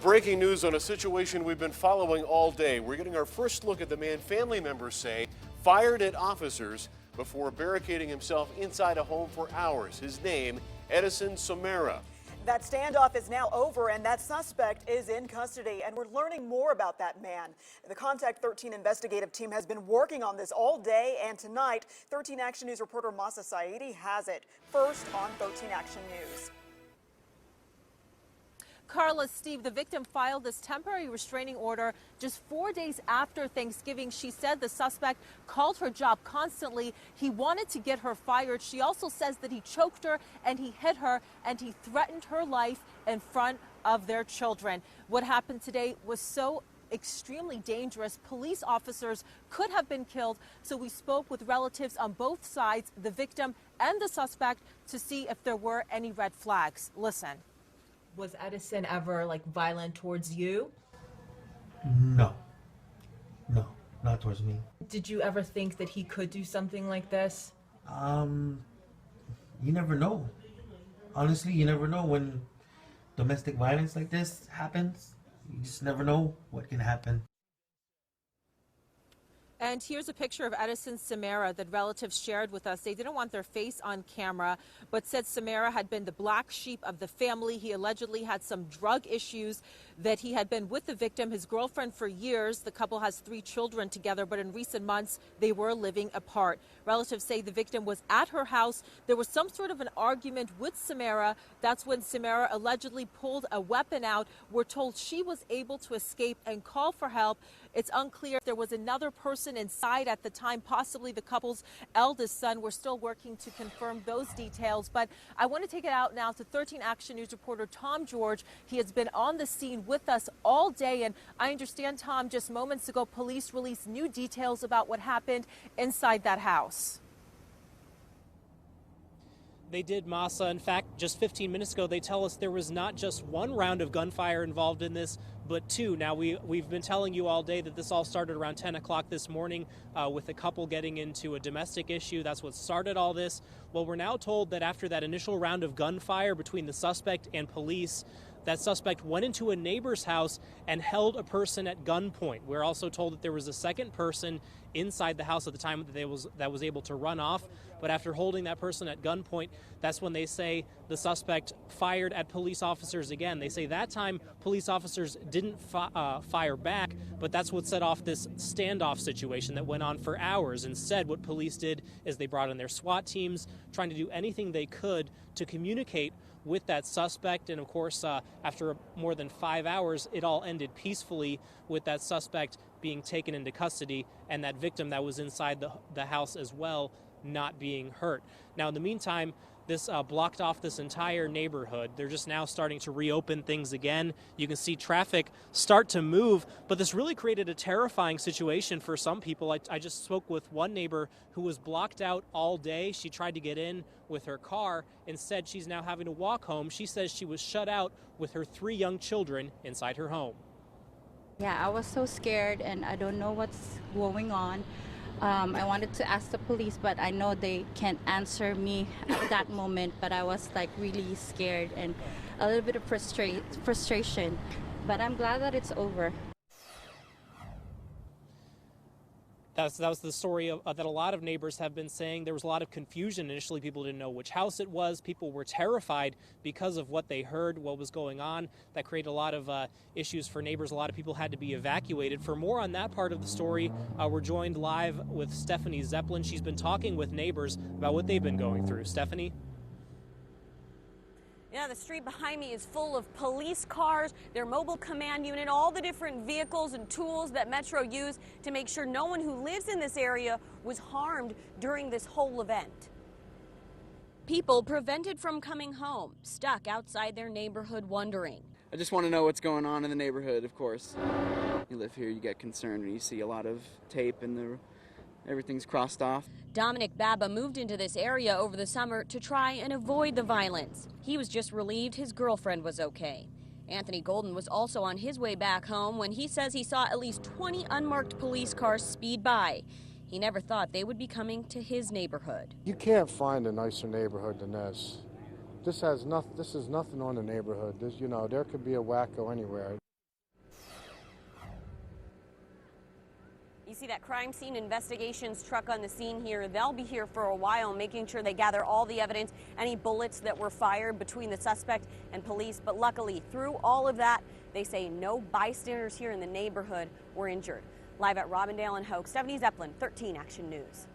breaking news on a situation we've been following all day. We're getting our first look at the man family members say fired at officers before barricading himself inside a home for hours. His name, Edison Somera. That standoff is now over and that suspect is in custody, and we're learning more about that man. The Contact 13 investigative team has been working on this all day, and tonight 13 Action News reporter Mahsa Saeidi has it. First on 13 Action News. Carla, Steve, the victim filed this temporary restraining order just 4 days after Thanksgiving. She said the suspect called her job constantly. He wanted to get her fired. She also says that he choked her and he hit her and he threatened her life in front of their children. What happened today was so extremely dangerous. Police officers could have been killed. So we spoke with relatives on both sides, the victim and the suspect, to see if there were any red flags. Listen. Was Edison ever violent towards you? No, not towards me. Did you ever think that he could do something like this? You never know. Honestly, you never know when domestic violence like this happens. You just never know what can happen. And here's a picture of Edison Somera that relatives shared with us. They didn't want their face on camera, but said Somera had been the black sheep of the family. He allegedly had some drug issues, that he had been with the victim, his girlfriend, for years. The couple has 3 children together, but in recent months, they were living apart. Relatives say the victim was at her house. There was some sort of an argument with Somera. That's when Somera allegedly pulled a weapon out. We're told she was able to escape and call for help. It's unclear if there was another person inside at the time, possibly the couple's eldest son. We're still working to confirm those details. But I want to take it out now to 13 Action News reporter Tom George. He has been on the scene with us all day. And I understand, Tom, just moments ago, police released new details about what happened inside that house. They did, Mahsa. In fact, just 15 minutes ago, they tell us there was not just 1 round of gunfire involved in this, but 2. Now, we've been telling you all day that this all started around 10 o'clock this morning with a couple getting into a domestic issue. That's what started all this. Well, we're now told that after that initial round of gunfire between the suspect and police, that suspect went into a neighbor's house and held a person at gunpoint. We're also told that there was a second person inside the house at the time that was able to run off. But after holding that person at gunpoint, that's when they say the suspect fired at police officers again. They say that time police officers didn't fire back, but that's what set off this standoff situation that went on for hours. Instead, what police did is they brought in their SWAT teams, trying to do anything they could to communicate with that suspect. And of course, after more than 5 hours, it all ended peacefully with that suspect being taken into custody and that victim that was inside the house as well not being hurt. Now, in the meantime, this blocked off this entire neighborhood. They're just now starting to reopen things again. You can see traffic start to move, but this really created a terrifying situation for some people. I just spoke with one neighbor who was blocked out all day. She tried to get in with her car. Instead, she's now having to walk home. She says she was shut out with her 3 young children inside her home. Yeah, I was so scared and I don't know what's going on. I wanted to ask the police, but I know they can't answer me at that moment. But I was really scared and a little bit of frustration. But I'm glad that it's over. That was the story that a lot of neighbors have been saying. There was a lot of confusion. Initially, people didn't know which house it was. People were terrified because of what they heard, what was going on. That created a lot of issues for neighbors. A lot of people had to be evacuated. For more on that part of the story, we're joined live with Stephanie Zepelin. She's been talking with neighbors about what they've been going through. Stephanie? Yeah, the street behind me is full of police cars, their mobile command unit, all the different vehicles and tools that Metro used to make sure no one who lives in this area was harmed during this whole event. People prevented from coming home, stuck outside their neighborhood wondering. I just want to know what's going on in the neighborhood, of course. You live here, you get concerned when you see a lot of tape and everything's crossed off. Dominic Baba moved into this area over the summer to try and avoid the violence. He was just relieved his girlfriend was okay. Anthony Golden was also on his way back home when he says he saw at least 20 unmarked police cars speed by. He never thought they would be coming to his neighborhood. You can't find a nicer neighborhood than this. This is nothing on the neighborhood. There could be a wacko anywhere. You see that crime scene investigations truck on the scene here. They'll be here for a while, making sure they gather all the evidence, any bullets that were fired between the suspect and police. But luckily, through all of that, they say no bystanders here in the neighborhood were injured. Live at Robindale and Hoke, Stephanie Zepelin, 13 Action News.